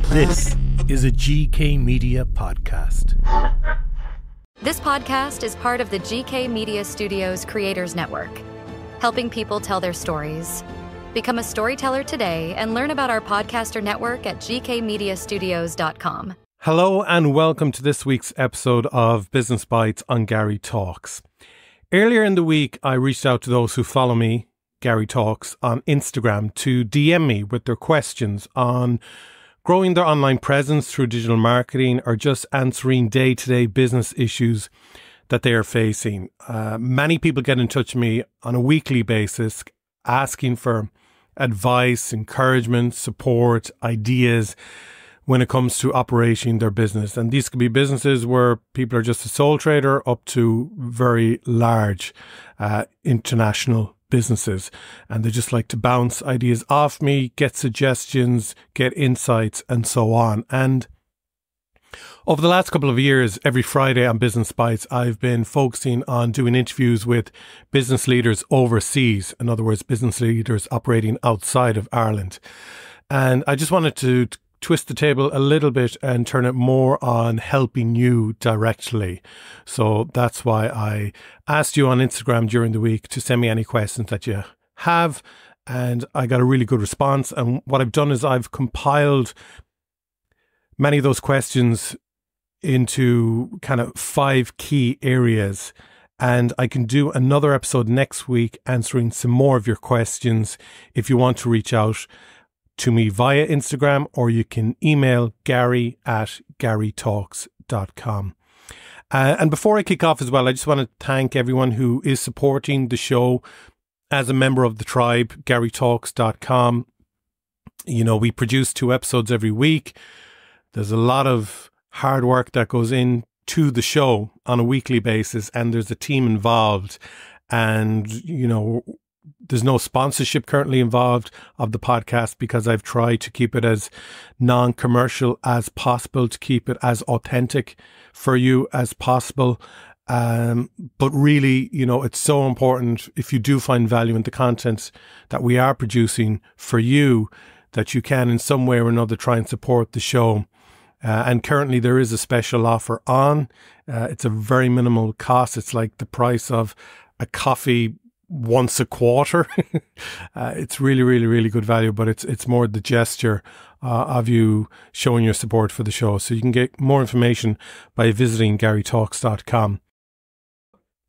This is a GK Media podcast. This podcast is part of the GK Media Studios Creators Network, helping people tell their stories. Become a storyteller today and learn about our podcaster network at gkmediastudios.com. Hello and welcome to this week's episode of Business Bytes on Garry Talks. Earlier in the week, I reached out to those who follow me, Garry Talks, on Instagram to DM me with their questions on growing their online presence through digital marketing or just answering day-to-day business issues that they are facing. Many people get in touch with me on a weekly basis asking for advice, encouragement, support, ideas when it comes to operating their business. And these could be businesses where people are just a sole trader up to very large international businesses. And they just like to bounce ideas off me, get suggestions, get insights, and so on. And over the last couple of years, every Friday on Business Bytes, I've been focusing on doing interviews with business leaders overseas. In other words, business leaders operating outside of Ireland. And I just wanted to twist the table a little bit and turn it more on helping you directly. So that's why I asked you on Instagram during the week to send me any questions that you have. And I got a really good response. And what I've done is I've compiled many of those questions into kind of 5 key areas. And I can do another episode next week answering some more of your questions if you want to reach out to me via Instagram, or you can email Garry@garrytalks.com. And before I kick off as well, I just want to thank everyone who is supporting the show as a member of the tribe, GarryTalks.com. You know, we produce 2 episodes every week. There's a lot of hard work that goes into the show on a weekly basis, and there's a team involved. And, you know, there's no sponsorship currently involved of the podcast because I've tried to keep it as non-commercial as possible, to keep it as authentic for you as possible. But really, you know, it's so important if you do find value in the content that we are producing for you, that you can in some way or another try and support the show. And currently there is a special offer on. It's a very minimal cost. It's like the price of a coffee once a quarter. It's really, really, really good value, but it's more the gesture of you showing your support for the show. So you can get more information by visiting GarryTalks.com.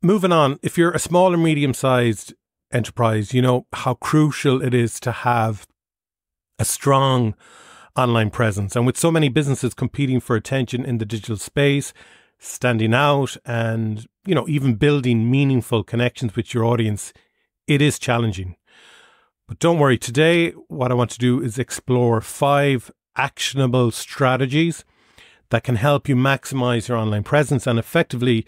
Moving on, if you're a small or medium-sized enterprise, you know how crucial it is to have a strong online presence. And with so many businesses competing for attention in the digital space, standing out and, you know, even building meaningful connections with your audience, it is challenging. But don't worry, today what I want to do is explore 5 actionable strategies that can help you maximize your online presence and effectively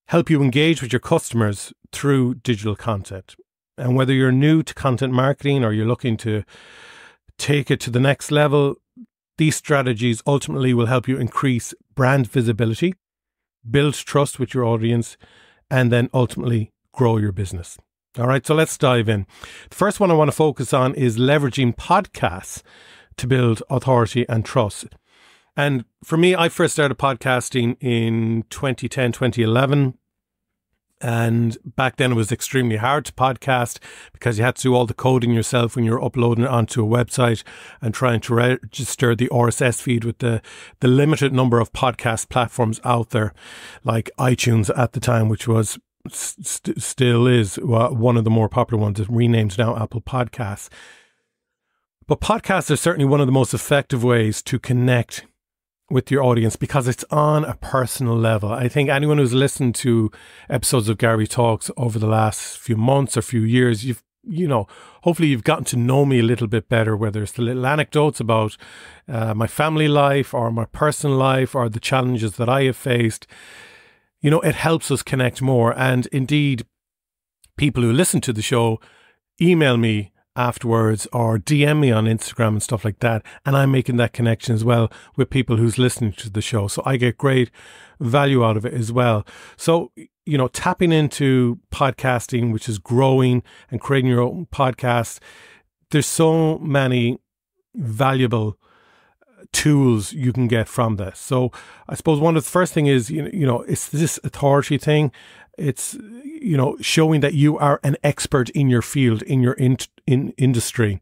help you engage with your customers through digital content. And whether you're new to content marketing or you're looking to take it to the next level, these strategies ultimately will help you increase brand visibility, build trust with your audience, and then ultimately grow your business. All right, so let's dive in. The first one I want to focus on is leveraging podcasts to build authority and trust. And for me, I first started podcasting in 2010, 2011. And back then it was extremely hard to podcast because you had to do all the coding yourself when you're uploading it onto a website and trying to register the RSS feed with the limited number of podcast platforms out there, like iTunes at the time, which was still is one of the more popular ones. It's renamed now Apple Podcasts. But podcasts are certainly one of the most effective ways to connect with your audience because it's on a personal level. I think anyone who's listened to episodes of Garry Talks over the last few months or few years, hopefully you've gotten to know me a little bit better, whether it's the little anecdotes about my family life or my personal life or the challenges that I have faced. You know, it helps us connect more. And indeed, people who listen to the show email me afterwards or DM me on Instagram and stuff like that, and I'm making that connection as well with people who's listening to the show, so I get great value out of it as well. So, you know, tapping into podcasting, which is growing, and creating your own podcast, there's so many valuable tools you can get from this. So I suppose one of the first thing is, it's this authority thing. It's, showing that you are an expert in your field, in your in industry,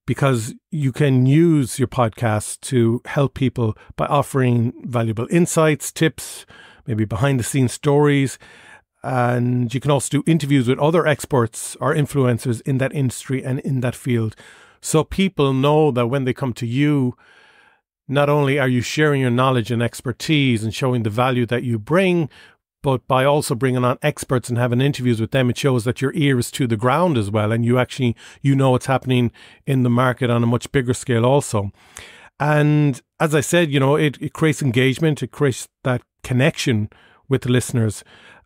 because you can use your podcast to help people by offering valuable insights, tips, maybe behind the scenes stories. And you can also do interviews with other experts or influencers in that industry and in that field. So people know that when they come to you, not only are you sharing your knowledge and expertise and showing the value that you bring, but by also bringing on experts and having interviews with them, it shows that your ear is to the ground as well. And you actually, what's happening in the market on a much bigger scale also. And as I said, it creates engagement. It creates that connection with the listeners.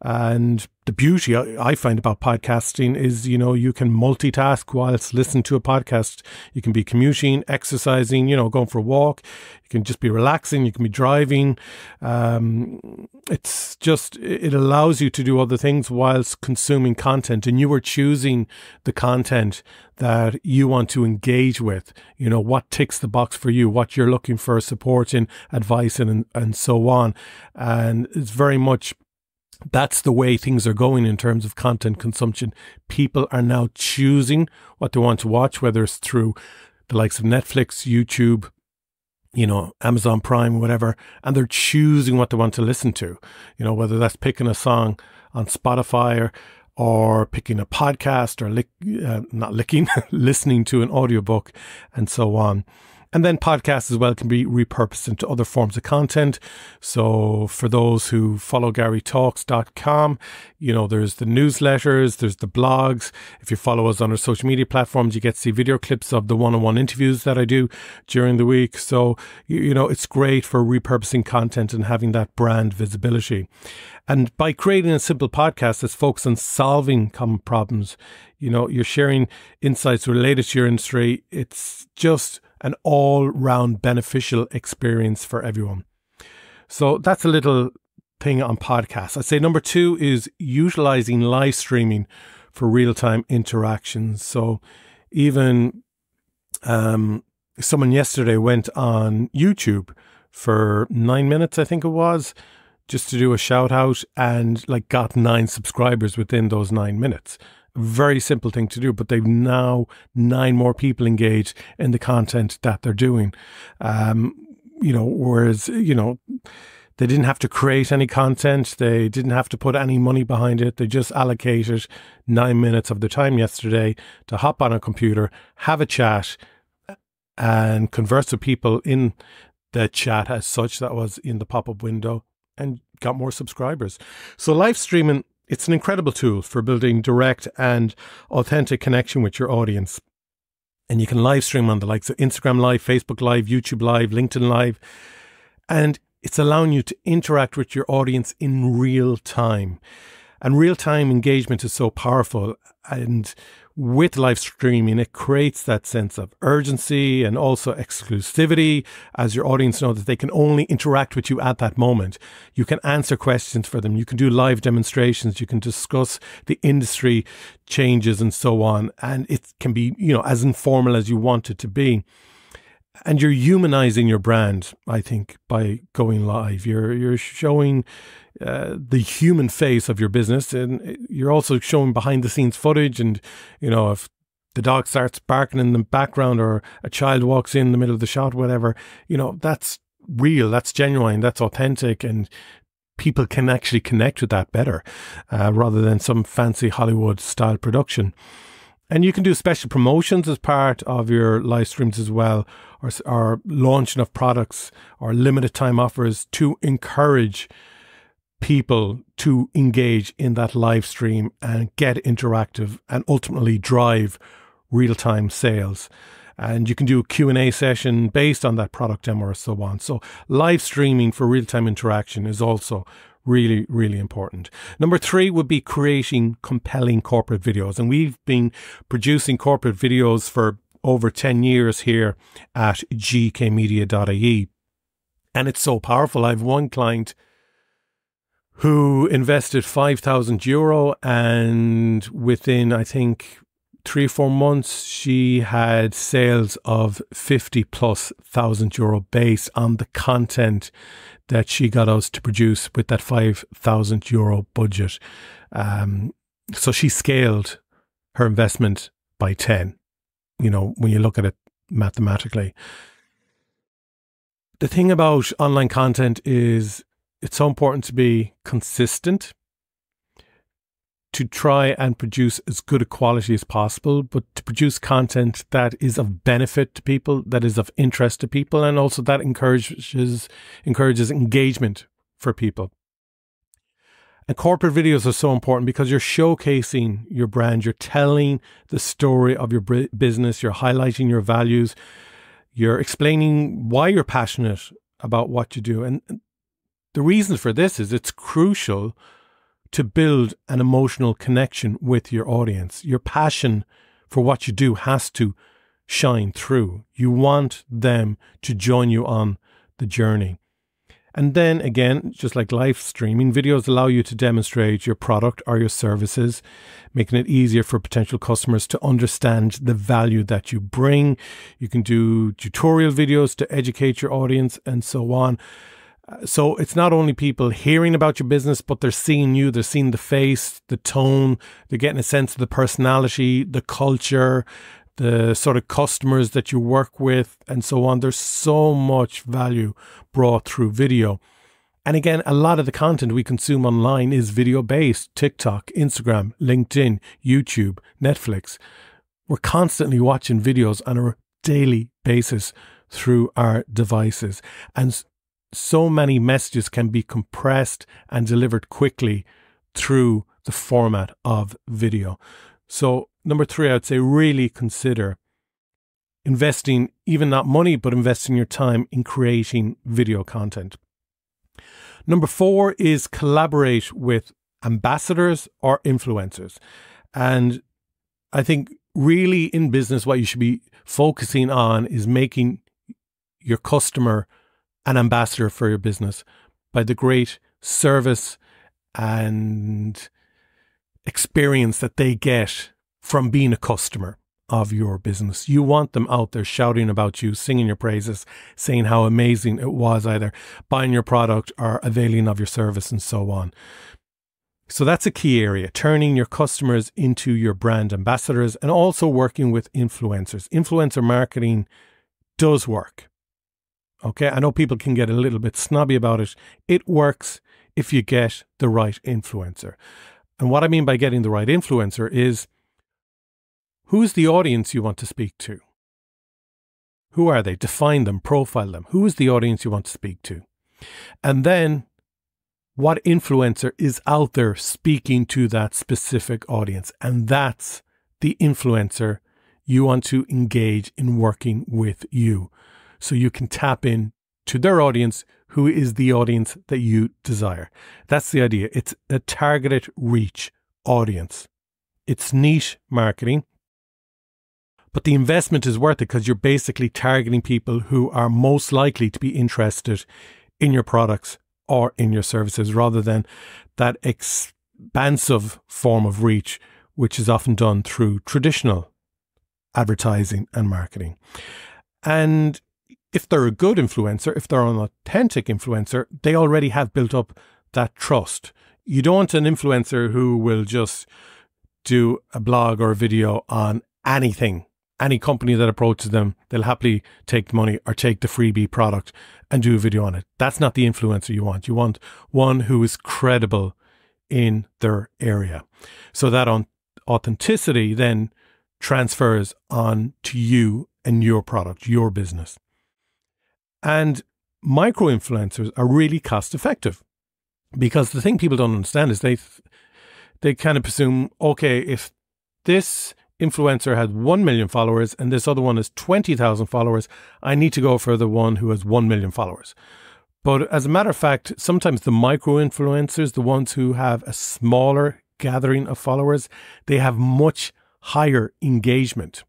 And the beauty I find about podcasting is, you can multitask whilst listening to a podcast. You can be commuting, exercising, going for a walk. You can just be relaxing. You can be driving. It allows you to do other things whilst consuming content, and you are choosing the content that you want to engage with, what ticks the box for you, what you're looking for, support in, advice and so on. And it's very much, that's the way things are going in terms of content consumption. People are now choosing what they want to watch, whether it's through the likes of Netflix, YouTube, Amazon Prime, whatever, and they're choosing what they want to listen to, whether that's picking a song on Spotify or picking a podcast or listening to an audiobook and so on. And then podcasts as well can be repurposed into other forms of content. So for those who follow GarryTalks.com, there's the newsletters, there's the blogs. If you follow us on our social media platforms, you get to see video clips of the one-on-one interviews that I do during the week. So, it's great for repurposing content and having that brand visibility. And by creating a simple podcast that's focused on solving common problems, you're sharing insights related to your industry. It's just an all-round beneficial experience for everyone. So that's a little thing on podcasts. I'd say number 2 is utilizing live streaming for real-time interactions. So even someone yesterday went on YouTube for 9 minutes, I think it was, just to do a shout out, and got 9 subscribers within those 9 minutes. Very simple thing to do, but they've now 9 more people engaged in the content that they're doing. Whereas, they didn't have to create any content. They didn't have to put any money behind it. They just allocated 9 minutes of their time yesterday to hop on a computer, have a chat and converse with people in the chat as such that was in the pop-up window, and got more subscribers. So live streaming, it's an incredible tool for building direct and authentic connection with your audience. And you can live stream on the likes of Instagram Live, Facebook Live, YouTube Live, LinkedIn Live. And it's allowing you to interact with your audience in real time. And real-time engagement is so powerful. And with live streaming, it creates that sense of urgency and also exclusivity, as your audience know that they can only interact with you at that moment. You can answer questions for them. You can do live demonstrations. You can discuss the industry changes and so on. And it can be, as informal as you want it to be. And you're humanizing your brand, I think, by going live. You're showing the human face of your business, and you're also showing behind the scenes footage. And, if the dog starts barking in the background or a child walks in the middle of the shot, whatever, that's real, that's genuine, that's authentic, and people can actually connect with that better rather than some fancy Hollywood style production. And you can do special promotions as part of your live streams as well, or launching of products or limited time offers to encourage people to engage in that live stream and get interactive and ultimately drive real-time sales. And you can do a Q&A session based on that product demo or so on. So live streaming for real-time interaction is also really, really important. Number 3 would be creating compelling corporate videos. And we've been producing corporate videos for over 10 years here at gkmedia.ie. And it's so powerful. I have one client who invested €5,000 and within, I think, 3-4 months, she had sales of 50,000+ euro based on the content that she got us to produce with that 5,000 euro budget. So she scaled her investment by 10, when you look at it mathematically. The thing about online content is it's so important to be consistent, to try and produce as good a quality as possible, but to produce content that is of benefit to people, that is of interest to people, and also that encourages engagement for people. And corporate videos are so important because you're showcasing your brand, you're telling the story of your business, you're highlighting your values, you're explaining why you're passionate about what you do. And the reason for this is it's crucial to build an emotional connection with your audience. Your passion for what you do has to shine through. You want them to join you on the journey. And then again, just like live streaming, videos allow you to demonstrate your product or your services, making it easier for potential customers to understand the value that you bring. You can do tutorial videos to educate your audience and so on. So it's not only people hearing about your business, but they're seeing you, they're seeing the face, the tone, they're getting a sense of the personality, the culture, the sort of customers that you work with, and so on. There's so much value brought through video. And again, a lot of the content we consume online is video-based. TikTok, Instagram, LinkedIn, YouTube, Netflix. We're constantly watching videos on a daily basis through our devices. And so many messages can be compressed and delivered quickly through the format of video. So number 3, I would say really consider investing, even not money, but investing your time in creating video content. Number 4 is collaborate with ambassadors or influencers. And I think really in business, what you should be focusing on is making your customer an ambassador for your business by the great service and experience that they get from being a customer of your business. You want them out there shouting about you, singing your praises, saying how amazing it was, either buying your product or availing of your service and so on. So that's a key area, turning your customers into your brand ambassadors and also working with influencers. Influencer marketing does work. Okay, I know people can get a little bit snobby about it. It works if you get the right influencer. And what I mean by getting the right influencer is, who's the audience you want to speak to? Who are they? Define them, profile them. Who is the audience you want to speak to? And then, what influencer is out there speaking to that specific audience? And that's the influencer you want to engage in working with you. So you can tap in to their audience, who is the audience that you desire. That's the idea. It's a targeted reach audience. It's niche marketing, but the investment is worth it because you're basically targeting people who are most likely to be interested in your products or in your services, rather than that expansive form of reach, which is often done through traditional advertising and marketing. And if they're a good influencer, if they're an authentic influencer, they already have built up that trust. You don't want an influencer who will just do a blog or a video on anything. Any company that approaches them, they'll happily take the money or take the freebie product and do a video on it. That's not the influencer you want. You want one who is credible in their area. So that authenticity then transfers on to you and your product, your business. And micro-influencers are really cost effective, because the thing people don't understand is they kind of presume, okay, if this influencer has 1 million followers and this other one has 20,000 followers, I need to go for the one who has 1 million followers. But as a matter of fact, sometimes the micro-influencers, the ones who have a smaller gathering of followers, they have much higher engagement.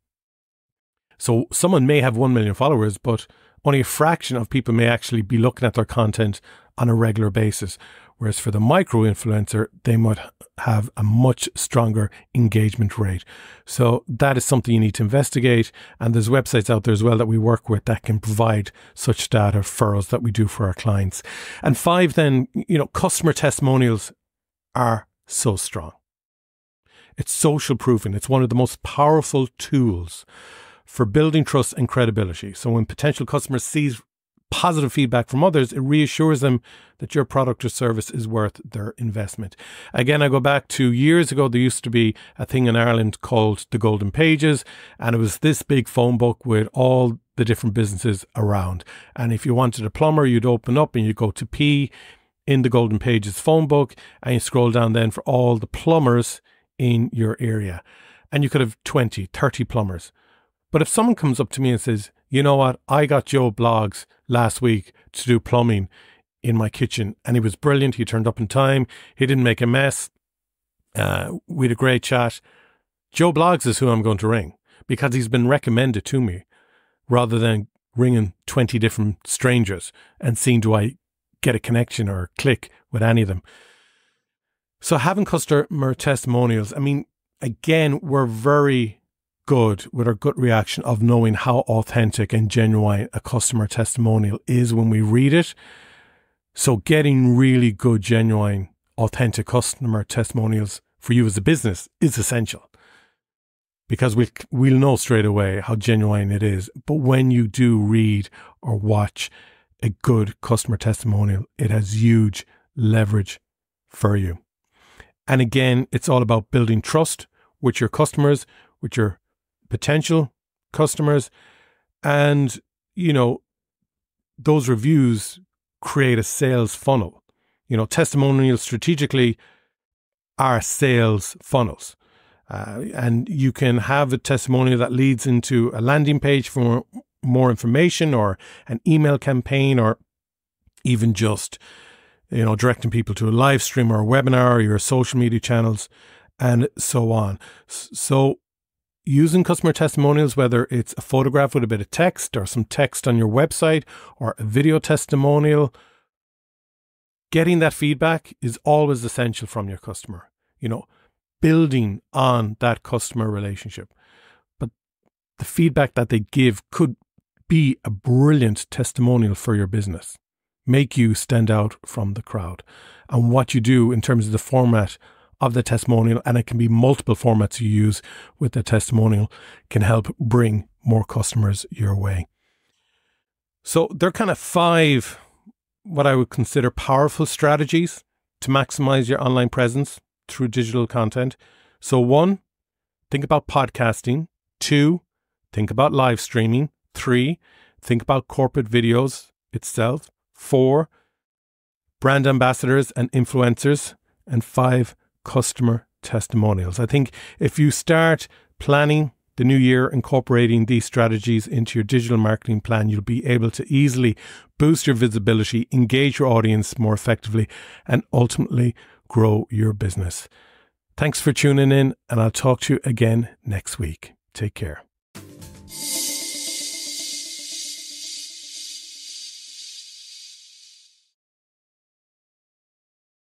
So someone may have 1 million followers, but only a fraction of people may actually be looking at their content on a regular basis. Whereas for the micro-influencer, they might have a much stronger engagement rate. So that is something you need to investigate. And there's websites out there as well that we work with that can provide such data for us that we do for our clients. And 5, then, customer testimonials are so strong. It's social proofing. It's one of the most powerful tools for building trust and credibility. So when potential customers sees positive feedback from others, it reassures them that your product or service is worth their investment. Again, I go back to years ago, there used to be a thing in Ireland called the Golden Pages, and it was this big phone book with all the different businesses around. And if you wanted a plumber, you'd open up and you go to P in the Golden Pages phone book, and you scroll down then for all the plumbers in your area. And you could have 20, 30 plumbers. But if someone comes up to me and says, you know what, I got Joe Bloggs last week to do plumbing in my kitchen, and he was brilliant. He turned up in time. He didn't make a mess. We had a great chat. Joe Bloggs is who I'm going to ring because he's been recommended to me, rather than ringing 20 different strangers and seeing do I get a connection or click with any of them. So having customer testimonials, I mean, again, we're very good with our gut reaction of knowing how authentic and genuine a customer testimonial is when we read it. So getting really good, genuine, authentic customer testimonials for you as a business is essential, because we'll know straight away how genuine it is. But when you do read or watch a good customer testimonial, it has huge leverage for you. And again, it's all about building trust with your customers, with your potential customers, and those reviews create a sales funnel. Testimonials strategically are sales funnels, and you can have a testimonial that leads into a landing page for more information, or an email campaign, or even just directing people to a live stream or a webinar or your social media channels, and so on. So using customer testimonials, whether it's a photograph with a bit of text or some text on your website or a video testimonial, getting that feedback is always essential from your customer, building on that customer relationship. But the feedback that they give could be a brilliant testimonial for your business, make you stand out from the crowd. And what you do in terms of the format of the testimonial, and it can be multiple formats you use with the testimonial, can help bring more customers your way. So there are kind of 5 what I would consider powerful strategies to maximize your online presence through digital content. So 1, think about podcasting. 2, think about live streaming. 3, think about corporate videos itself. 4, brand ambassadors and influencers. And 5, customer testimonials. I think if you start planning the new year, incorporating these strategies into your digital marketing plan, you'll be able to easily boost your visibility, engage your audience more effectively, and ultimately grow your business. Thanks for tuning in, and I'll talk to you again next week. Take care.